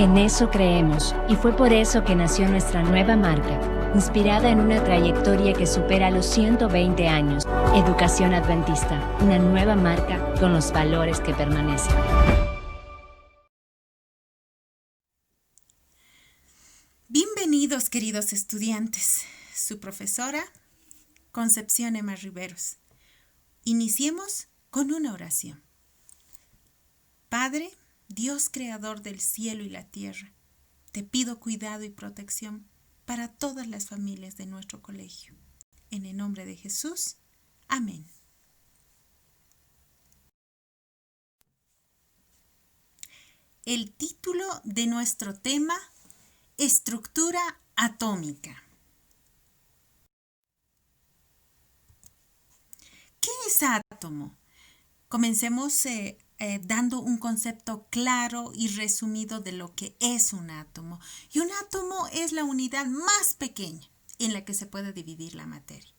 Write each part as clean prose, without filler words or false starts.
En eso creemos, y fue por eso que nació nuestra nueva marca, inspirada en una trayectoria que supera los 120 años. Educación Adventista, una nueva marca con los valores que permanecen. Bienvenidos, queridos estudiantes. Su profesora, Concepción Emma Riveros. Iniciemos con una oración. Padre, Dios creador del cielo y la tierra, te pido cuidado y protección para todas las familias de nuestro colegio. En el nombre de Jesús. Amén. El título de nuestro tema: estructura atómica. ¿Qué es átomo? Comencemos dando un concepto claro y resumido de lo que es un átomo. Y un átomo es la unidad más pequeña en la que se puede dividir la materia.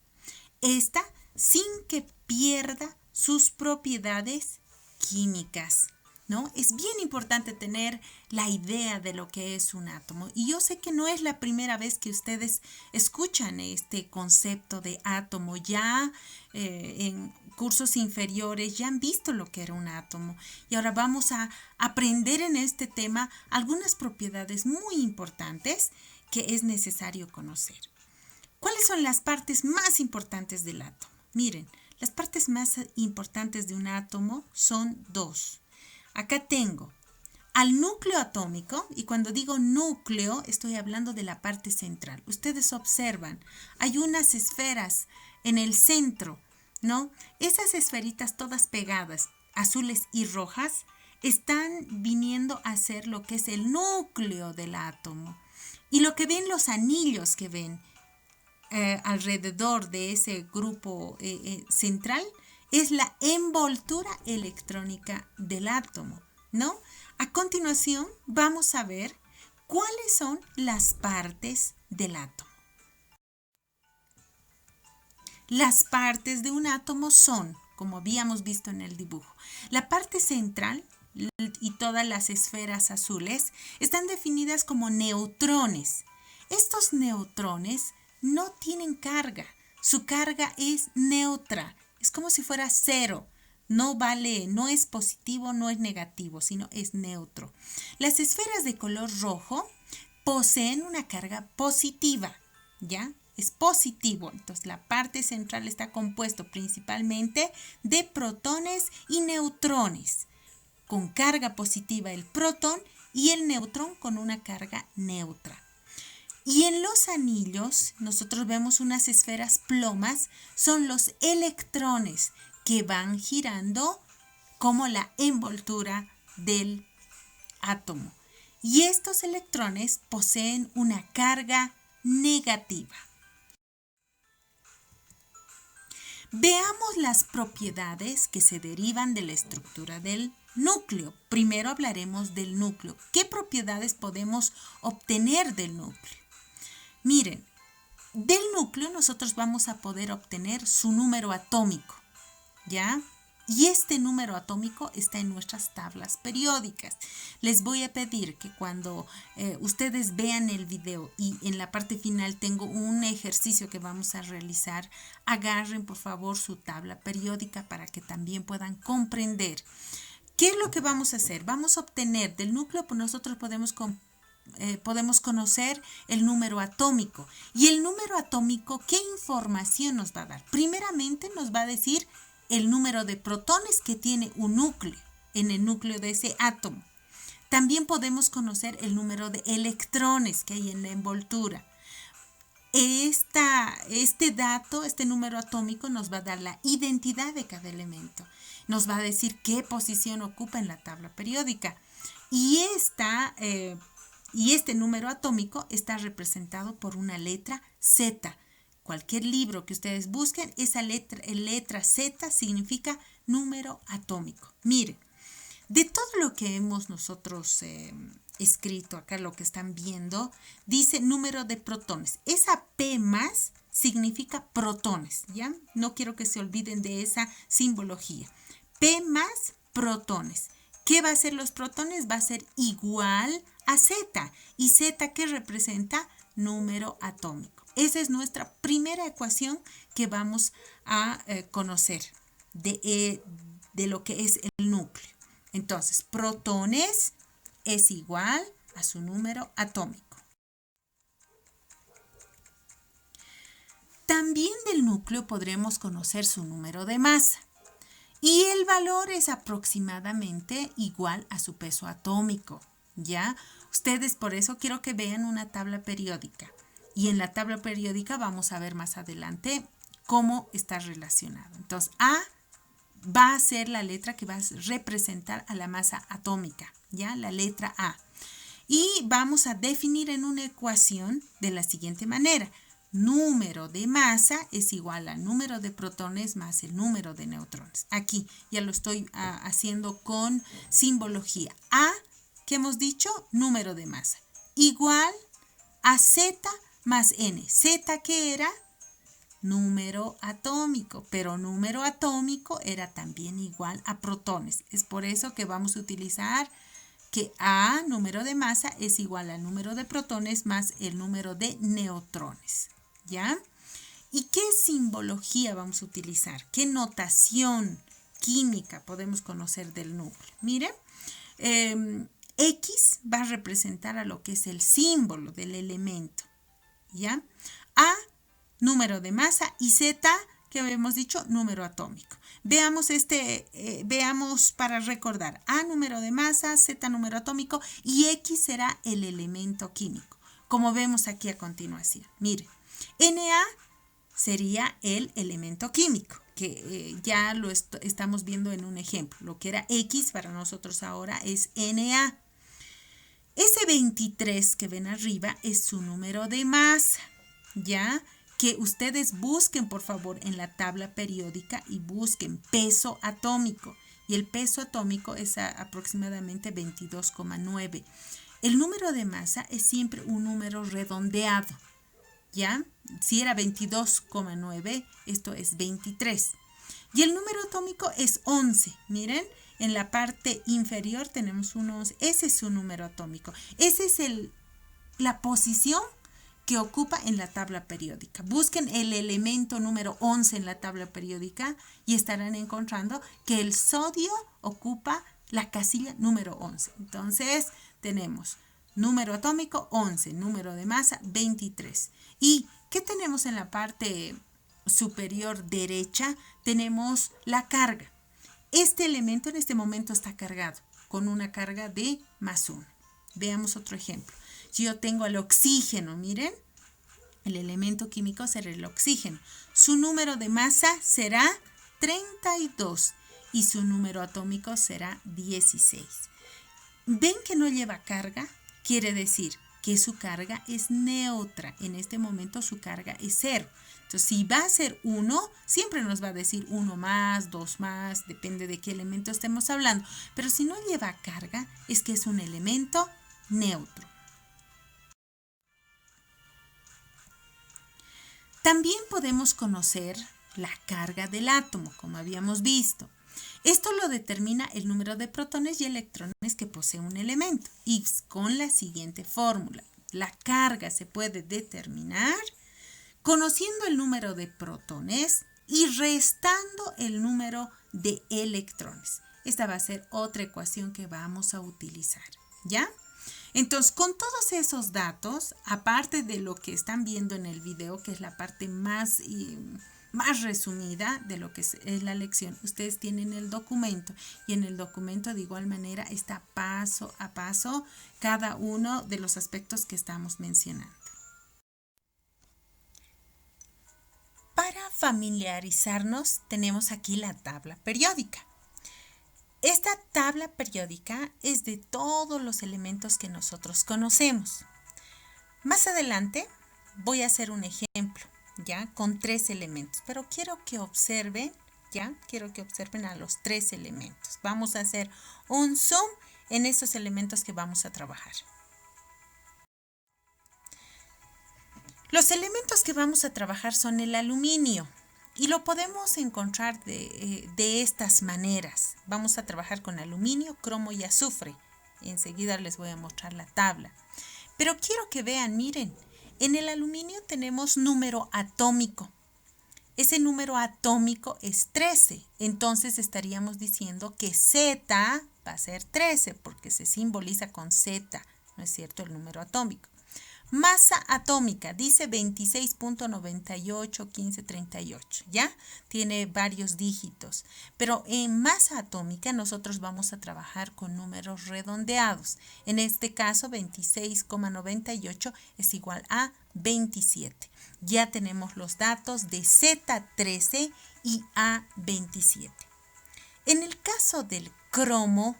Esta sin que pierda sus propiedades químicas, ¿no? Es bien importante tener la idea de lo que es un átomo. Y yo sé que no es la primera vez que ustedes escuchan este concepto de átomo. Ya en cursos inferiores ya han visto lo que era un átomo. Y ahora vamos a aprender en este tema algunas propiedades muy importantes que es necesario conocer. ¿Cuáles son las partes más importantes del átomo? Miren, las partes más importantes de un átomo son dos. Acá tengo al núcleo atómico, y cuando digo núcleo estoy hablando de la parte central. Ustedes observan, hay unas esferas en el centro, ¿no? Esas esferitas todas pegadas, azules y rojas, están viniendo a ser lo que es el núcleo del átomo. Y lo que ven, los anillos que ven alrededor de ese grupo central, es la envoltura electrónica del átomo, ¿no? A continuación vamos a ver cuáles son las partes del átomo. Las partes de un átomo son, como habíamos visto en el dibujo, la parte central y todas las esferas azules están definidas como neutrones. Estos neutrones no tienen carga, su carga es neutra. Es como si fuera cero, no vale, no es positivo, no es negativo, sino es neutro. Las esferas de color rojo poseen una carga positiva, ¿ya? Es positivo, entonces la parte central está compuesto principalmente de protones y neutrones. Con carga positiva el protón y el neutrón con una carga neutra. Y en los anillos nosotros vemos unas esferas plomas, son los electrones que van girando como la envoltura del átomo. Y estos electrones poseen una carga negativa. Veamos las propiedades que se derivan de la estructura del núcleo. Primero hablaremos del núcleo. ¿Qué propiedades podemos obtener del núcleo? Miren, del núcleo nosotros vamos a poder obtener su número atómico, ¿ya? Y este número atómico está en nuestras tablas periódicas. Les voy a pedir que cuando ustedes vean el video y en la parte final tengo un ejercicio que vamos a realizar, agarren por favor su tabla periódica para que también puedan comprender. ¿Qué es lo que vamos a hacer? Vamos a obtener del núcleo, pues nosotros podemos conocer el número atómico. Y el número atómico, ¿qué información nos va a dar? Primeramente nos va a decir el número de protones que tiene un núcleo, en el núcleo de ese átomo. También podemos conocer el número de electrones que hay en la envoltura. Este dato, este número atómico nos va a dar la identidad de cada elemento. Nos va a decir qué posición ocupa en la tabla periódica. Y este número atómico está representado por una letra Z. Cualquier libro que ustedes busquen, esa letra Z significa número atómico. Miren, de todo lo que hemos nosotros escrito acá, lo que están viendo, dice número de protones. Esa P más significa protones, ¿ya? No quiero que se olviden de esa simbología. P más protones. ¿Qué va a ser los protones? Va a ser igual a Z. ¿Y Z qué representa? Número atómico. Esa es nuestra primera ecuación que vamos a conocer de lo que es el núcleo. Entonces, protones es igual a su número atómico. También del núcleo podremos conocer su número de masa. Y el valor es aproximadamente igual a su peso atómico, ¿ya? Ustedes por eso quiero que vean una tabla periódica. Y en la tabla periódica vamos a ver más adelante cómo está relacionado. Entonces, A va a ser la letra que va a representar a la masa atómica, ¿ya? La letra A. Y vamos a definir en una ecuación de la siguiente manera. Número de masa es igual al número de protones más el número de neutrones. Aquí ya lo estoy haciendo con simbología. A, ¿qué hemos dicho? Número de masa. Igual a Z más N. Z, ¿qué era? Número atómico, pero número atómico era también igual a protones. Es por eso que vamos a utilizar que A, número de masa, es igual al número de protones más el número de neutrones. ¿Ya? ¿Y qué simbología vamos a utilizar? ¿Qué notación química podemos conocer del núcleo? Miren, X va a representar a lo que es el símbolo del elemento. ¿Ya? A, número de masa, y Z, que habíamos dicho, número atómico. Veamos veamos para recordar. A, número de masa, Z, número atómico, y X será el elemento químico, como vemos aquí a continuación. Miren. Na sería el elemento químico, que ya lo estamos viendo en un ejemplo. Lo que era X para nosotros ahora es Na. Ese 23 que ven arriba es su número de masa, ¿ya? Que ustedes busquen, por favor, en la tabla periódica y busquen peso atómico. Y el peso atómico es aproximadamente 22,9. El número de masa es siempre un número redondeado. ¿Ya? Si era 22,9, esto es 23. Y el número atómico es 11. Miren, en la parte inferior tenemos un 11. Ese es su número atómico. Esa es la posición que ocupa en la tabla periódica. Busquen el elemento número 11 en la tabla periódica y estarán encontrando que el sodio ocupa la casilla número 11. Entonces, tenemos número atómico 11, número de masa 23. ¿Y qué tenemos en la parte superior derecha? Tenemos la carga. Este elemento en este momento está cargado con una carga de +1. Veamos otro ejemplo. Si yo tengo el oxígeno, miren, el elemento químico será el oxígeno. Su número de masa será 32 y su número atómico será 16. ¿Ven que no lleva carga? Quiere decir que su carga es neutra. En este momento su carga es 0. Entonces, si va a ser 1, siempre nos va a decir 1 más, 2 más, depende de qué elemento estemos hablando. Pero si no lleva carga, es que es un elemento neutro. También podemos conocer la carga del átomo, como habíamos visto. Esto lo determina el número de protones y electrones que posee un elemento. Y con la siguiente fórmula, la carga se puede determinar conociendo el número de protones y restando el número de electrones. Esta va a ser otra ecuación que vamos a utilizar, ¿ya? Entonces, con todos esos datos, aparte de lo que están viendo en el video, que es la parte más resumida de lo que es la lección, ustedes tienen el documento y en el documento de igual manera está paso a paso cada uno de los aspectos que estamos mencionando. Para familiarizarnos tenemos aquí la tabla periódica. Esta tabla periódica es de todos los elementos que nosotros conocemos. Más adelante voy a hacer un ejemplo, ¿ya? Con 3 elementos, pero quiero que observen, ¿ya? Quiero que observen a los 3 elementos. Vamos a hacer un zoom en esos elementos que vamos a trabajar. Los elementos que vamos a trabajar son el aluminio y lo podemos encontrar de estas maneras. Vamos a trabajar con aluminio, cromo y azufre Enseguida les voy a mostrar la tabla. Pero quiero que vean, miren, en el aluminio tenemos número atómico. Ese número atómico es 13. Entonces estaríamos diciendo que Z va a ser 13 porque se simboliza con Z, ¿no es cierto? El número atómico. Masa atómica, dice 26.981538, ¿ya? Tiene varios dígitos, pero en masa atómica nosotros vamos a trabajar con números redondeados. En este caso, 26,98 es igual a 27. Ya tenemos los datos de Z13 y A27. En el caso del cromo,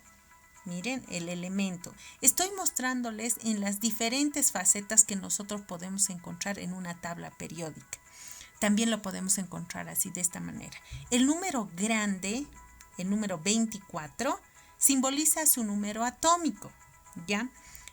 miren el elemento. Estoy mostrándoles en las diferentes facetas que nosotros podemos encontrar en una tabla periódica. También lo podemos encontrar así, de esta manera. El número grande, el número 24, simboliza su número atómico, ¿ya?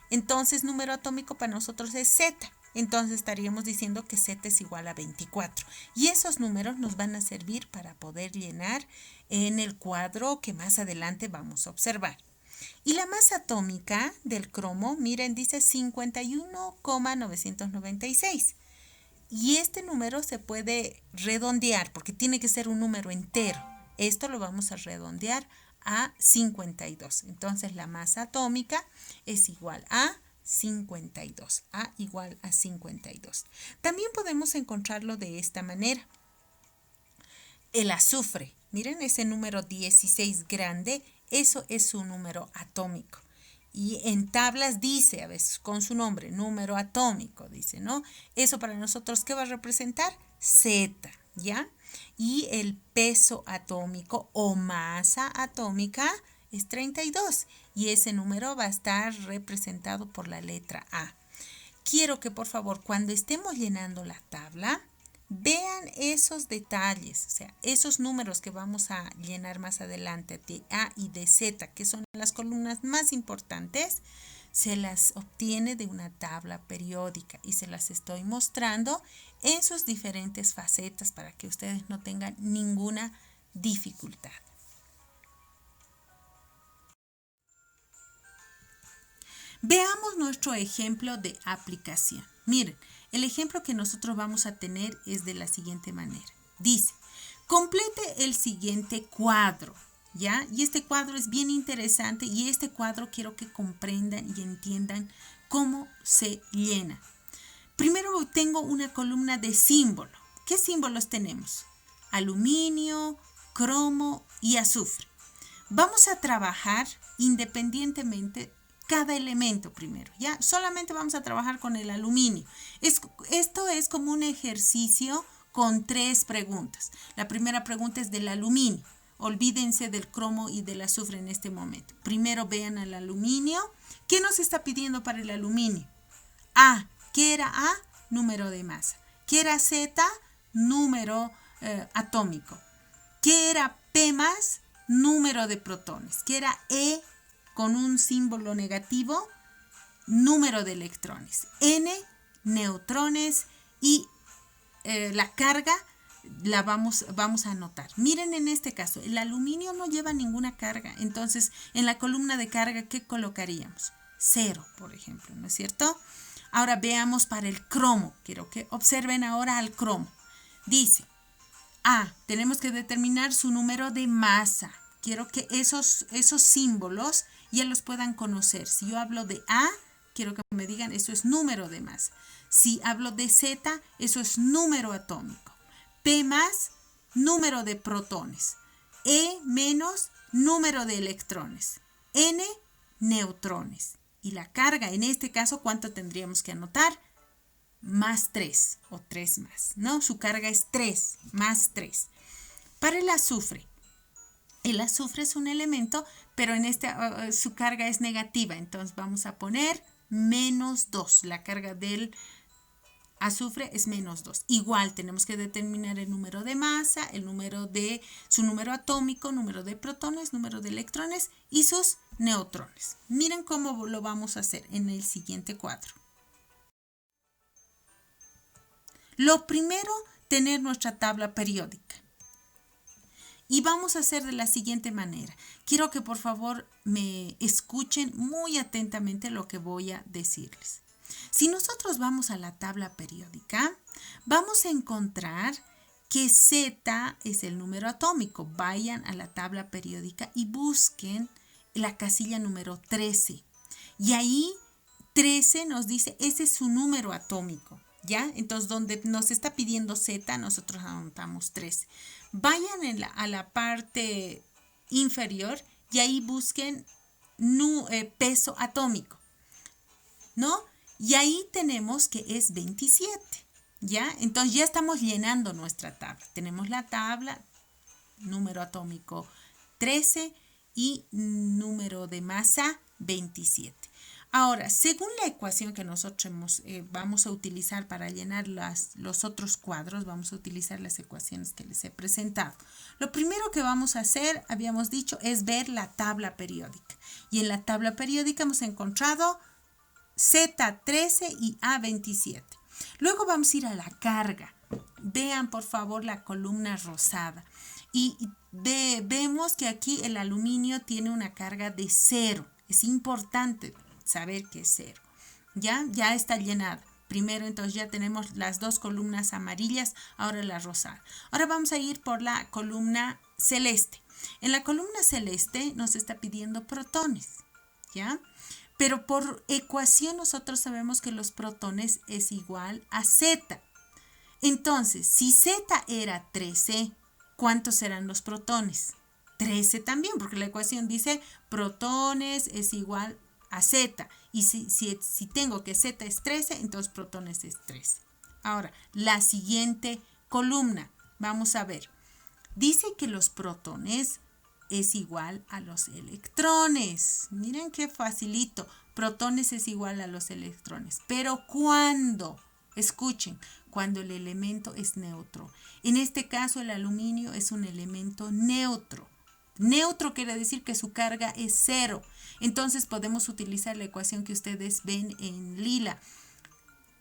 Entonces, número atómico para nosotros es Z. Entonces, estaríamos diciendo que Z es igual a 24. Y esos números nos van a servir para poder llenar en el cuadro que más adelante vamos a observar. Y la masa atómica del cromo, miren, dice 51,996. Y este número se puede redondear porque tiene que ser un número entero. Esto lo vamos a redondear a 52. Entonces la masa atómica es igual a 52. A igual a 52. También podemos encontrarlo de esta manera. El azufre, miren ese número 16 grande, eso es su número atómico. Y en tablas dice, a veces con su nombre, número atómico, dice, ¿no? Eso para nosotros, ¿qué va a representar? Z, ¿ya? Y el peso atómico o masa atómica es 32. Y ese número va a estar representado por la letra A. Quiero que, por favor, cuando estemos llenando la tabla, vean esos detalles, o sea, esos números que vamos a llenar más adelante de A y de Z, que son las columnas más importantes, se las obtiene de una tabla periódica y se las estoy mostrando en sus diferentes facetas para que ustedes no tengan ninguna dificultad. Veamos nuestro ejemplo de aplicación. Miren, el ejemplo que nosotros vamos a tener es de la siguiente manera. Dice, complete el siguiente cuadro, ¿ya? Y este cuadro es bien interesante y este cuadro quiero que comprendan y entiendan cómo se llena. Primero tengo una columna de símbolo. ¿Qué símbolos tenemos? Aluminio, cromo y azufre. Vamos a trabajar independientemente cada elemento primero, ¿ya? Solamente vamos a trabajar con el aluminio. Esto es como un ejercicio con 3 preguntas. La primera pregunta es del aluminio. Olvídense del cromo y del azufre en este momento. Primero vean al aluminio. ¿Qué nos está pidiendo para el aluminio? A. ¿Qué era A? Número de masa. ¿Qué era Z? Número atómico. ¿Qué era P más? Número de protones. ¿Qué era E? Con un símbolo negativo, número de electrones. N, neutrones y la carga la vamos a anotar. Miren en este caso, el aluminio no lleva ninguna carga. Entonces, en la columna de carga, ¿qué colocaríamos? 0, por ejemplo, ¿no es cierto? Ahora veamos para el cromo. Quiero que observen ahora al cromo. Dice, tenemos que determinar su número de masa. Quiero que esos símbolos ya los puedan conocer. Si yo hablo de A, quiero que me digan, eso es número de masa. Si hablo de Z, eso es número atómico. P más, número de protones. E menos, número de electrones. N, neutrones. Y la carga, en este caso, ¿cuánto tendríamos que anotar? Más 3 o 3 más, ¿no? Su carga es 3, más 3. Para el azufre es un elemento, pero en su carga es negativa, entonces vamos a poner menos 2. La carga del azufre es menos 2. Igual tenemos que determinar el número de masa, su número atómico, número de protones, número de electrones y sus neutrones. Miren cómo lo vamos a hacer en el siguiente cuadro. Lo primero, tener nuestra tabla periódica. Y vamos a hacer de la siguiente manera. Quiero que por favor me escuchen muy atentamente lo que voy a decirles. Si nosotros vamos a la tabla periódica, vamos a encontrar que Z es el número atómico. Vayan a la tabla periódica y busquen la casilla número 13. Y ahí 13 nos dice, ese es su número atómico, ¿ya? Entonces, donde nos está pidiendo Z, nosotros anotamos 13. Vayan a la parte inferior y ahí busquen peso atómico, ¿no? Y ahí tenemos que es 27, ¿ya? Entonces ya estamos llenando nuestra tabla. Tenemos la tabla, número atómico 13 y número de masa 27. Ahora, según la ecuación que nosotros vamos a utilizar para llenar los otros cuadros, vamos a utilizar las ecuaciones que les he presentado. Lo primero que vamos a hacer, habíamos dicho, es ver la tabla periódica. Y en la tabla periódica hemos encontrado Z13 y A27. Luego vamos a ir a la carga. Vean, por favor, la columna rosada. Y vemos que aquí el aluminio tiene una carga de 0. Es importante saber que es 0. Ya está llenada. Primero, entonces ya tenemos las dos columnas amarillas, ahora la rosada. Ahora vamos a ir por la columna celeste. En la columna celeste nos está pidiendo protones, ¿ya? Pero por ecuación nosotros sabemos que los protones es igual a Z. Entonces, si Z era 13, ¿cuántos serán los protones? 13 también, porque la ecuación dice protones es igual a Z. Y si tengo que Z es 13, entonces protones es 13. Ahora, la siguiente columna, vamos a ver. Dice que los protones es igual a los electrones. Miren qué facilito. Protones es igual a los electrones. Pero ¿cuándo? Escuchen, cuando el elemento es neutro. En este caso, el aluminio es un elemento neutro. Neutro quiere decir que su carga es 0. Entonces podemos utilizar la ecuación que ustedes ven en lila.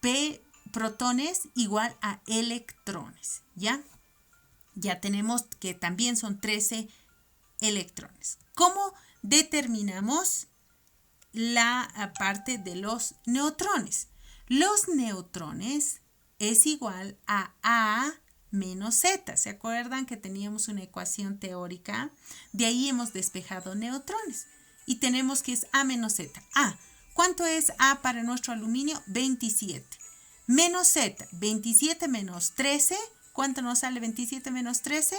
P protones igual a electrones. ¿Ya? Ya tenemos que también son 13 electrones. ¿Cómo determinamos la parte de los neutrones? Los neutrones es igual a A menos Z. ¿Se acuerdan que teníamos una ecuación teórica? De ahí hemos despejado neutrones. Y tenemos que es A menos Z. A. ¿Cuánto es A para nuestro aluminio? 27. Menos Z. 27 menos 13. ¿Cuánto nos sale 27 menos 13?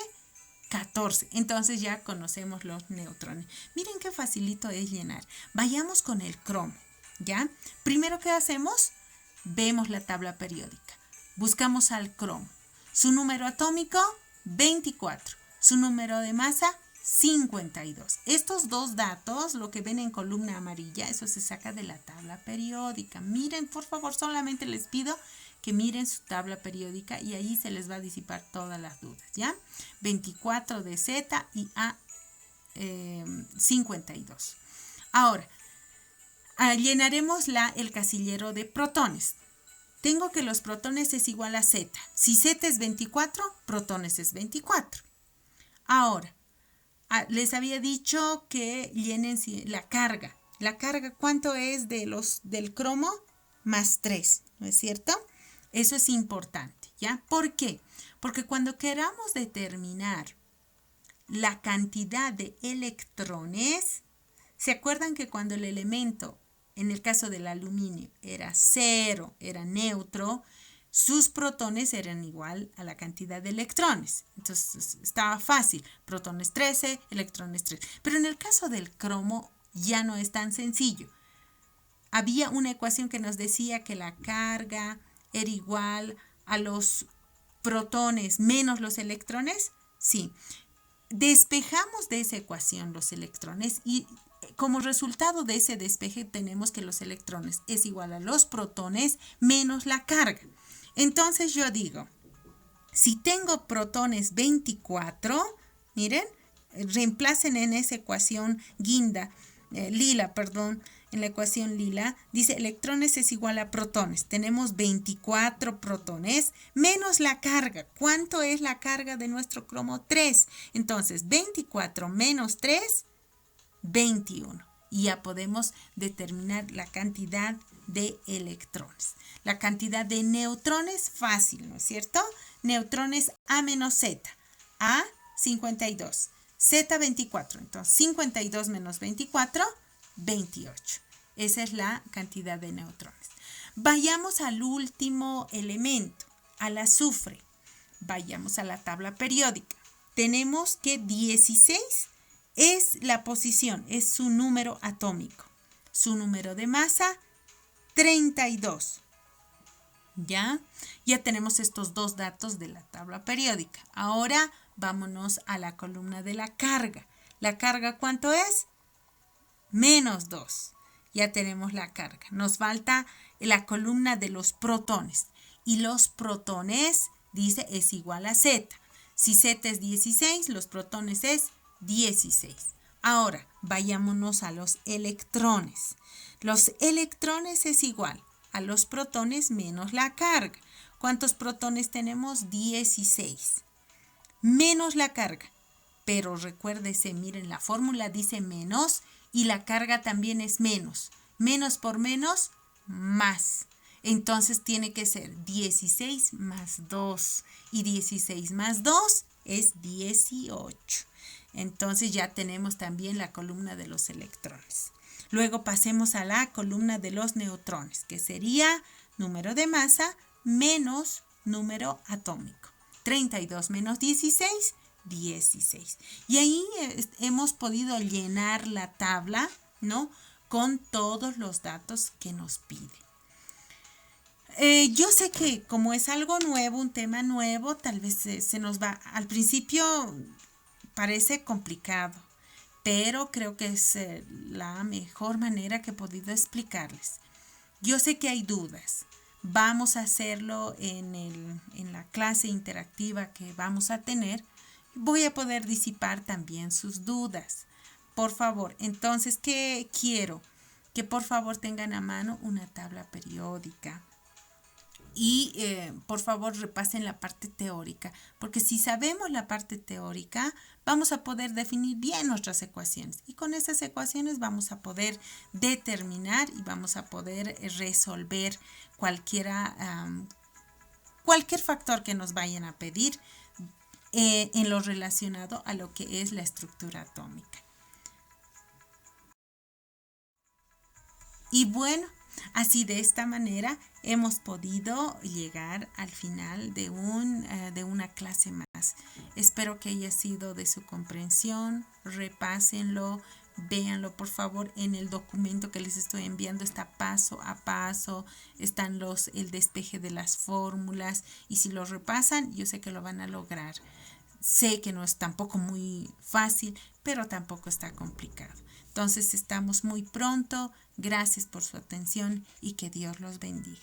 14. Entonces ya conocemos los neutrones. Miren qué facilito es llenar. Vayamos con el cromo, ¿ya? Primero, ¿qué hacemos? Vemos la tabla periódica. Buscamos al cromo. Su número atómico, 24. Su número de masa, 52. Estos dos datos, lo que ven en columna amarilla, eso se saca de la tabla periódica. Miren, por favor, solamente les pido que miren su tabla periódica y ahí se les va a disipar todas las dudas, ¿ya? 24 de Z y A 52. Ahora, llenaremos el casillero de protones. Tengo que los protones es igual a Z. Si Z es 24, protones es 24. Ahora, les había dicho que llenen la carga. La carga, ¿cuánto es del cromo? Más 3, ¿no es cierto? Eso es importante, ¿ya? ¿Por qué? Porque cuando queramos determinar la cantidad de electrones, ¿se acuerdan que cuando el elemento, en el caso del aluminio, era 0, era neutro, sus protones eran igual a la cantidad de electrones? Entonces estaba fácil, protones 13, electrones 3. Pero en el caso del cromo ya no es tan sencillo. Había una ecuación que nos decía que la carga era igual a los protones menos los electrones. Sí, despejamos de esa ecuación los electrones y como resultado de ese despeje tenemos que los electrones es igual a los protones menos la carga. Entonces yo digo, si tengo protones 24, miren, reemplacen en esa ecuación lila, en la ecuación lila, dice electrones es igual a protones. Tenemos 24 protones menos la carga. ¿Cuánto es la carga de nuestro cromo? 3. Entonces, 24 menos 3, 21. Y ya podemos determinar la cantidad de electrones. La cantidad de neutrones, fácil, ¿no es cierto? Neutrones A menos Z. A, 52. Z, 24. Entonces, 52 menos 24, 28. Esa es la cantidad de neutrones. Vayamos al último elemento, al azufre. Vayamos a la tabla periódica. Tenemos que 16 es la posición, es su número atómico. Su número de masa, 32. ¿Ya? Ya tenemos estos dos datos de la tabla periódica. Ahora vámonos a la columna de la carga. ¿La carga cuánto es? Menos 2. Ya tenemos la carga. Nos falta la columna de los protones. Y los protones, dice, es igual a Z. Si Z es 16, los protones es 16. Ahora, vayámonos a los electrones. Los electrones es igual a los protones menos la carga. ¿Cuántos protones tenemos? 16. Menos la carga. Pero recuérdese, miren, la fórmula dice menos y la carga también es menos. Menos por menos, más. Entonces tiene que ser 16 más 2. Y 16 más 2 es 18. Entonces ya tenemos también la columna de los electrones. Luego pasemos a la columna de los neutrones, que sería número de masa menos número atómico. 32 menos 16, 16. Y ahí hemos podido llenar la tabla, ¿no?, con todos los datos que nos pide. Yo sé que como es algo nuevo, un tema nuevo, tal vez se nos va, al principio parece complicado, pero creo que es la mejor manera que he podido explicarles. Yo sé que hay dudas. Vamos a hacerlo en la clase interactiva que vamos a tener. Voy a poder disipar también sus dudas. Por favor, entonces, ¿qué quiero? Que por favor tengan a mano una tabla periódica. Y por favor repasen la parte teórica, porque si sabemos la parte teórica vamos a poder definir bien nuestras ecuaciones y con esas ecuaciones vamos a poder determinar y vamos a poder resolver cualquier factor que nos vayan a pedir en lo relacionado a lo que es la estructura atómica. Y bueno, así de esta manera hemos podido llegar al final de una clase más. Espero que haya sido de su comprensión. Repásenlo, véanlo por favor en el documento que les estoy enviando. Está paso a paso, están el despeje de las fórmulas y si lo repasan yo sé que lo van a lograr. Sé que no es tampoco muy fácil, pero tampoco está complicado. Entonces estamos muy pronto. Gracias por su atención y que Dios los bendiga.